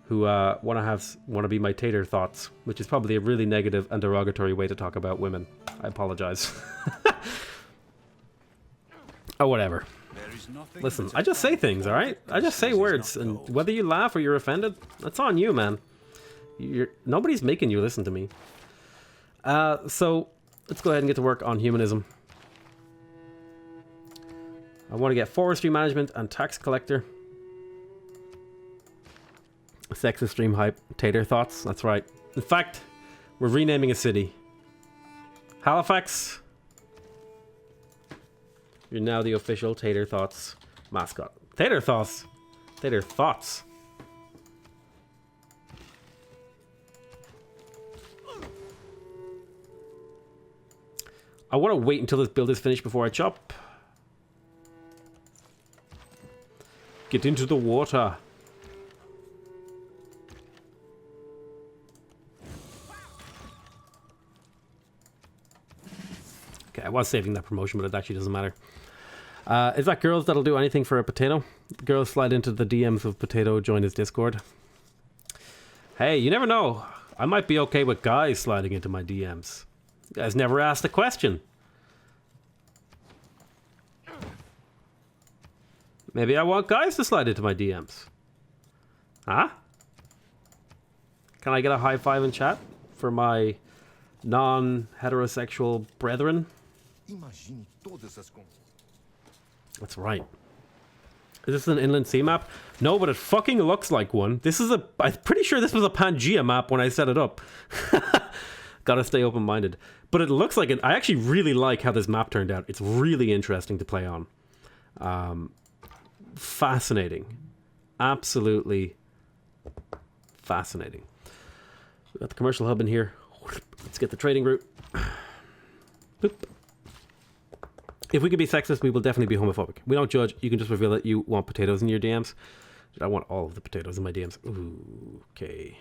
who want to be my tater thoughts, which is probably a really negative and derogatory way to talk about women. I apologize. Oh, whatever. Listen, I just say things, all right? I just say words, and whether you laugh or you're offended, that's on you, man. Nobody's making you listen to me. So let's go ahead and get to work on humanism. I want to get forestry management and tax collector. Sexist stream hype. Tater thoughts. That's right. In fact, we're renaming a city. Halifax. You're now the official Tater Thoughts mascot. Tater Thoughts. Tater Thoughts. I want to wait until this build is finished before I chop. Get into the water. Okay, I was saving that promotion, but it actually doesn't matter. Is that girls that'll do anything for a potato? Girls slide into the DMs of Potato, join his Discord. Hey, you never know. I might be okay with guys sliding into my DMs. You guys never asked the question. Maybe I want guys to slide into my DMs. Huh? Can I get a high five in chat for my non-heterosexual brethren? That's right. Is this an inland sea map? No, but it fucking looks like one. This is I'm pretty sure this was a Pangea map when I set it up. Gotta stay open-minded. But it looks like it. I actually really like how this map turned out. It's really interesting to play on. Fascinating. Absolutely fascinating. We got the commercial hub in here. Let's get the trading route. Boop. If we can be sexist, we will definitely be homophobic. We don't judge. You can just reveal that you want potatoes in your DMs. I want all of the potatoes in my DMs. Ooh, okay.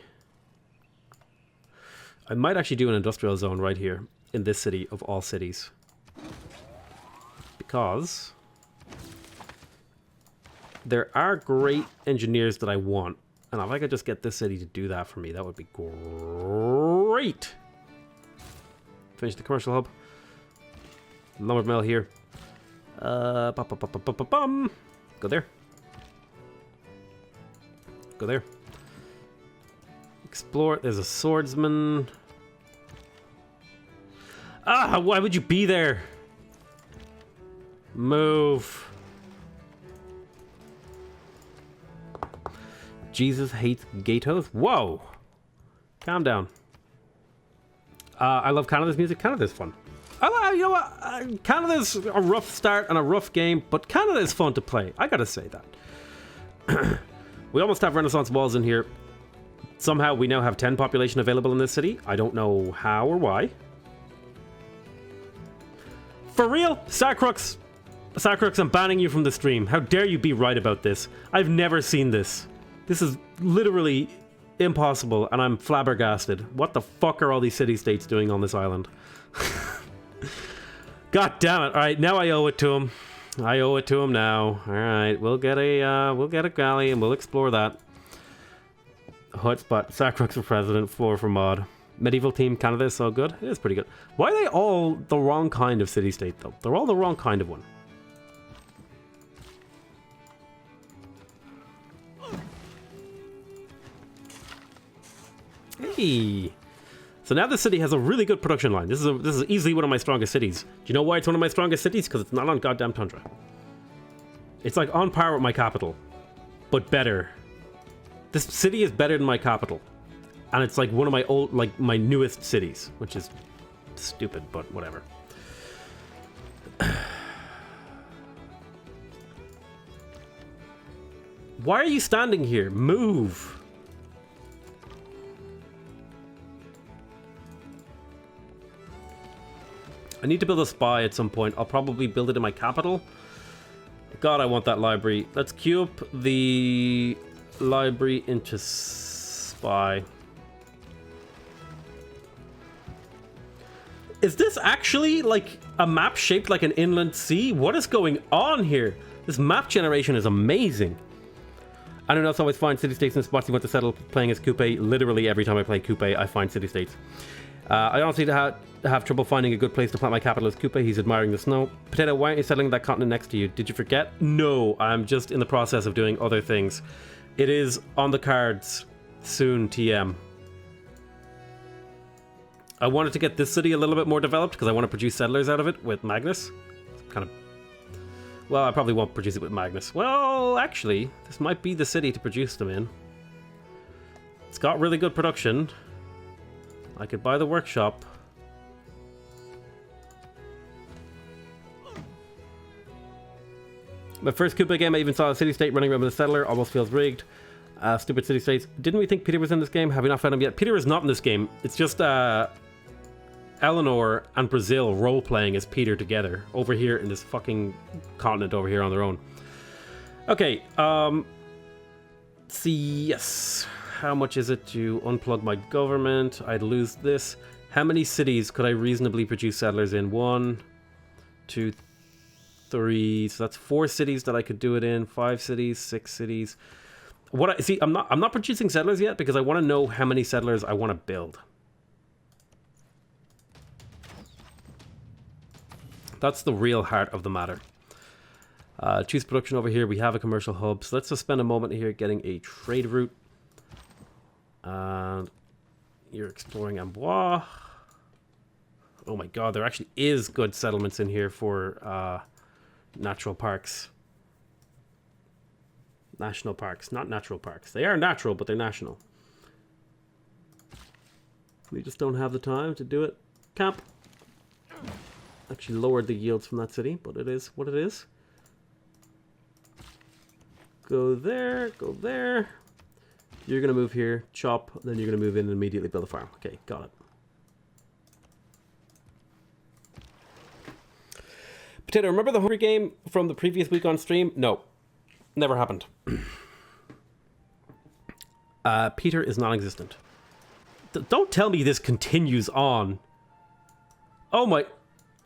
I might actually do an industrial zone right here in this city of all cities. Because there are great engineers that I want. And if I could just get this city to do that for me, that would be great. Finish the commercial hub. Lumber mill here. Go there. Go there. Explore. There's a swordsman. Ah, why would you be there? Move. Jesus hates gatos. Whoa. Calm down. I love Canada's music. Canada's fun. You know what? Canada's a rough start and a rough game, but Canada is fun to play. I gotta say that. We almost have Renaissance walls in here. Somehow we now have 10 population available in this city. I don't know how or why. For real? Starcrux, I'm banning you from the stream. How dare you be right about this? I've never seen this. This is literally impossible, and I'm flabbergasted. What the fuck are all these city-states doing on this island? God damn it. Alright, now I owe it to him. I owe it to him now. Alright, we'll get a galley and we'll explore that. Hotspot, Sacrux for president, floor for mod. Medieval team, Canada is so good. It is pretty good. Why are they all the wrong kind of city-state though? They're all the wrong kind of one. Hey. So now the city has a really good production line. This is easily one of my strongest cities. Do you know why it's one of my strongest cities? Because it's not on goddamn tundra. It's like on par with my capital, but better. This city is better than my capital, and it's like one of my newest cities, which is stupid, but whatever. Why are you standing here? Move. I need to build a spy at some point. I'll probably build it in my capital. God, I want that library. Let's queue up the library into spy. Is this actually like a map shaped like an inland sea? What is going on here? This map generation is amazing. I don't know, it's always find city-states and spots you want to settle playing as Coupe. Literally every time I play Coupe, I find city-states. I honestly have trouble finding a good place to plant my capital as Coupe. He's admiring the snow. Potato, why aren't you settling that continent next to you? Did you forget? No, I'm just in the process of doing other things. It is on the cards soon, TM. I wanted to get this city a little bit more developed because I want to produce settlers out of it with Magnus. Kind of. Well, I probably won't produce it with Magnus. Well, actually, this might be the city to produce them in. It's got really good production. I could buy the workshop. My first Coupe game, I even saw a city-state running around with a settler. Almost feels rigged. Stupid city-states. Didn't we think Peter was in this game? Have we not found him yet? Peter is not in this game. It's just Eleanor and Brazil role-playing as Peter together over here in this fucking continent over here on their own. Okay, see, yes. How much is it to unplug my government? I'd lose this. How many cities could I reasonably produce settlers in? 1, 2, 3. So that's 4 cities that I could do it in. 5 cities, 6 cities. What I see, I'm not producing settlers yet because I want to know how many settlers I want to build. That's the real heart of the matter. Choose production over here. We have a commercial hub. So let's just spend a moment here getting a trade route. And you're exploring Amboise. Oh my god, there actually is good settlements in here for natural parks. National parks, not natural parks. They are natural, but they're national. We just don't have the time to do it. Camp. Actually lowered the yields from that city, but it is what it is. Go there, go there. You're going to move here, chop, then you're going to move in and immediately build a farm. Okay, got it. Potato, remember the Hungry game from the previous week on stream? No. Never happened. Peter is non-existent. Don't tell me this continues on. Oh my...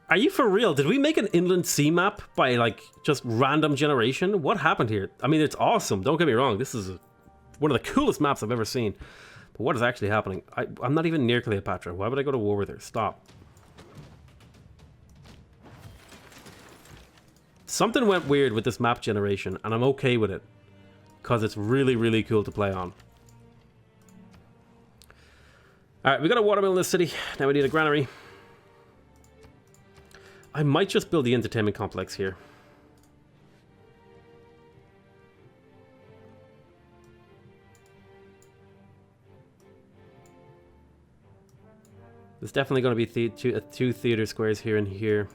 Are you for real? Did we make an inland sea map by, like, just random generation? What happened here? I mean, it's awesome. Don't get me wrong. This is one of the coolest maps I've ever seen. But what is actually happening? I'm not even near Cleopatra. Why would I go to war with her? Stop. Something went weird with this map generation, and I'm okay with it. Because it's really, really cool to play on. Alright, we got a watermill in this city. Now we need a granary. I might just build the entertainment complex here. There's definitely going to be two theater squares here and here.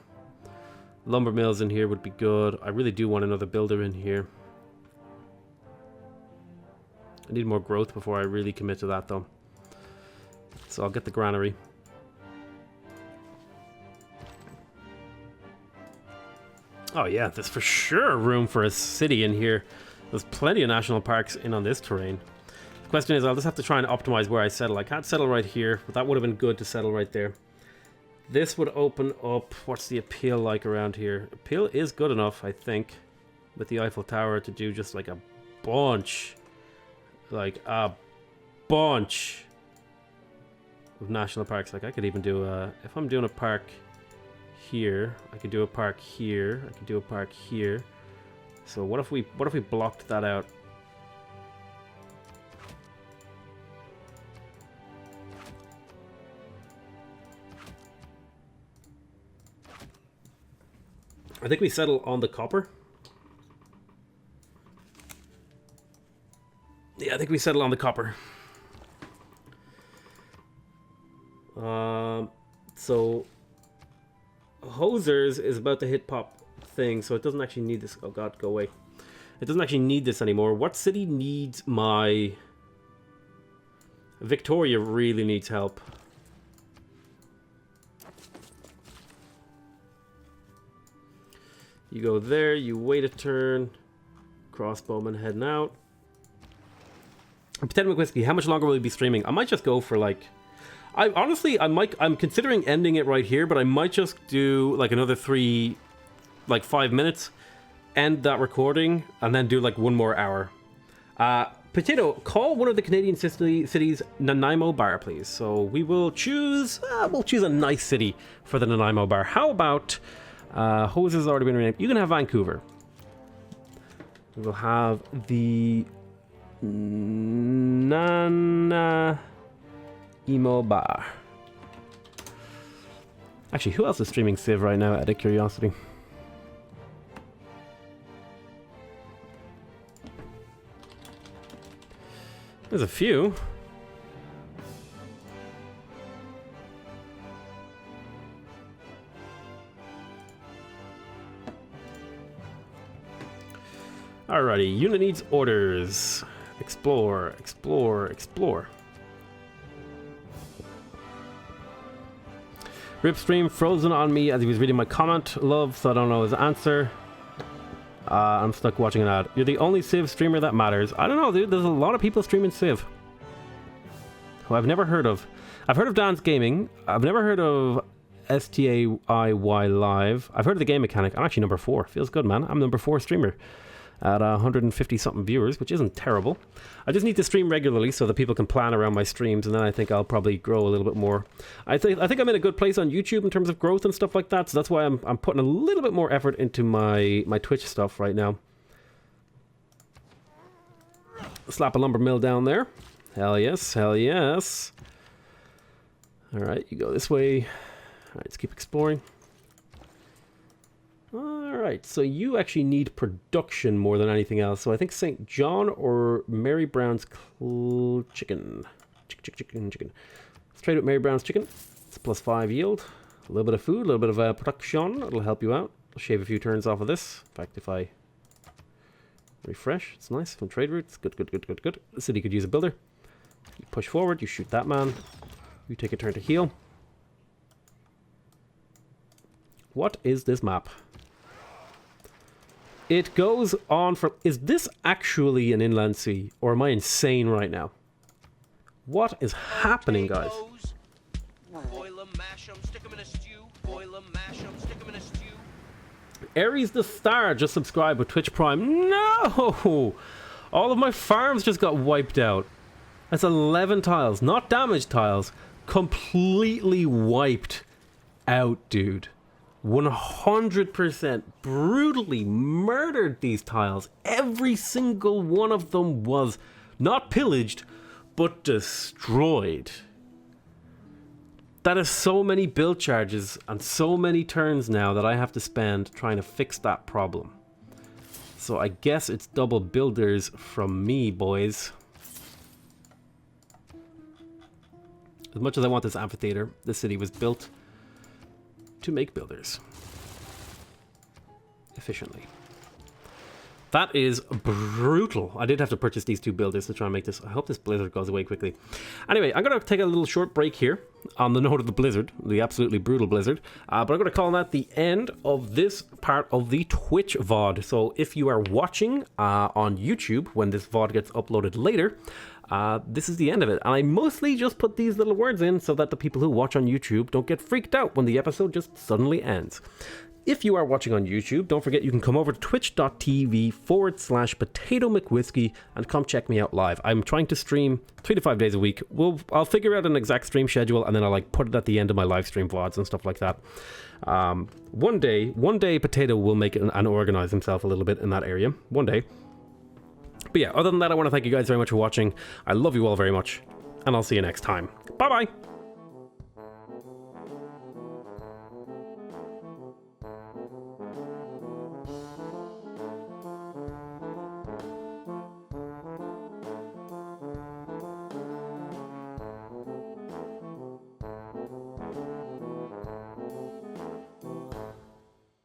Lumber mills in here would be good. I really do want another builder in here. I need more growth before I really commit to that, though. So I'll get the granary. Oh yeah, there's for sure room for a city in here. There's plenty of national parks in on this terrain. The question is, I'll just have to try and optimize where I settle. I can't settle right here, but that would have been good to settle right there. This would open up... What's the appeal like around here? Appeal is good enough, I think, with the Eiffel Tower to do just like a bunch. Like a bunch of national parks. Like I could even do a... If I'm doing a park... here, I could do a park here, I could do a park here. So what if we blocked that out? I think we settle on the copper. Yeah, I think we settle on the copper. So Hosers is about to hit pop thing, so it doesn't actually need this. Oh god, go away. It doesn't actually need this anymore. What city needs my... Victoria really needs help. You go there, you wait a turn. Crossbowman heading out. PotatoMcWhiskey, how much longer will you be streaming? I might just go for like... I'm considering ending it right here, but I might just do like another 5 minutes, end that recording, and then do like one more hour. Potato, call one of the Canadian cities Nanaimo Bar, please. So we will choose, we'll choose a nice city for the Nanaimo Bar. How about, Hose has already been renamed. You can have Vancouver. We'll have the Emo Bar. Actually, who else is streaming Civ right now, out of curiosity? There's a few. Alrighty, unit needs orders. Explore, explore, explore. Ripstream frozen on me as he was reading my comment. Love, so I don't know his answer. I'm stuck watching an ad. You're the only Civ streamer that matters. I don't know, dude. There's a lot of people streaming Civ who I've never heard of. I've heard of Dan's Gaming. I've never heard of STAIY Live. I've heard of the Game Mechanic. I'm actually number 4. Feels good, man. I'm number 4 streamer at 150 something viewers, which isn't terrible. I just need to stream regularly so that people can plan around my streams, and then I think I'll probably grow a little bit more. I think I'm in a good place on YouTube in terms of growth and stuff like that, so that's why I'm putting a little bit more effort into my Twitch stuff right now. Slap a lumber mill down there. Hell yes, hell yes. Alright, you go this way. Alright, let's keep exploring. Alright, so you actually need production more than anything else. So I think St. John or Mary Brown's chicken. Chicken. Let's trade with Mary Brown's chicken. It's +5 yield. A little bit of food, a little bit of production. It'll help you out. I'll shave a few turns off of this. In fact, if I refresh, it's nice. From trade routes. Good. The city could use a builder. You push forward, you shoot that man. You take a turn to heal. What is this map? It goes on from... Is this actually an inland sea? Or am I insane right now? What is happening, guys? Boil 'em, mash 'em, stick 'em in a stew. Boil 'em, mash 'em, stick 'em in a stew. Aries the Star just subscribed with Twitch Prime. No! All of my farms just got wiped out. That's 11 tiles. Not damaged tiles. Completely wiped out, dude. 100% brutally murdered these tiles. Every single one of them was not pillaged, but destroyed. That is so many build charges and so many turns now that I have to spend trying to fix that problem. So I guess it's double builders from me, boys. As much as I want this amphitheater, this city was built to make builders efficiently. That is brutal. I did have to purchase these 2 builders to try and make this. I hope this blizzard goes away quickly. Anyway, I'm going to take a little short break here on the note of the blizzard, the absolutely brutal blizzard. But I'm going to call that the end of this part of the Twitch VOD. So if you are watching on YouTube when this VOD gets uploaded later, this is the end of it. And I mostly just put these little words in so that the people who watch on YouTube don't get freaked out when the episode just suddenly ends. If you are watching on YouTube, don't forget you can come over to twitch.tv/PotatoMcWhiskey and come check me out live. I'm trying to stream 3 to 5 days a week. I'll figure out an exact stream schedule and then I'll put it at the end of my live stream VODs and stuff like that. One day Potato will make it and organize himself a little bit in that area. One day. But yeah, other than that, I want to thank you guys very much for watching. I love you all very much, and I'll see you next time. Bye-bye!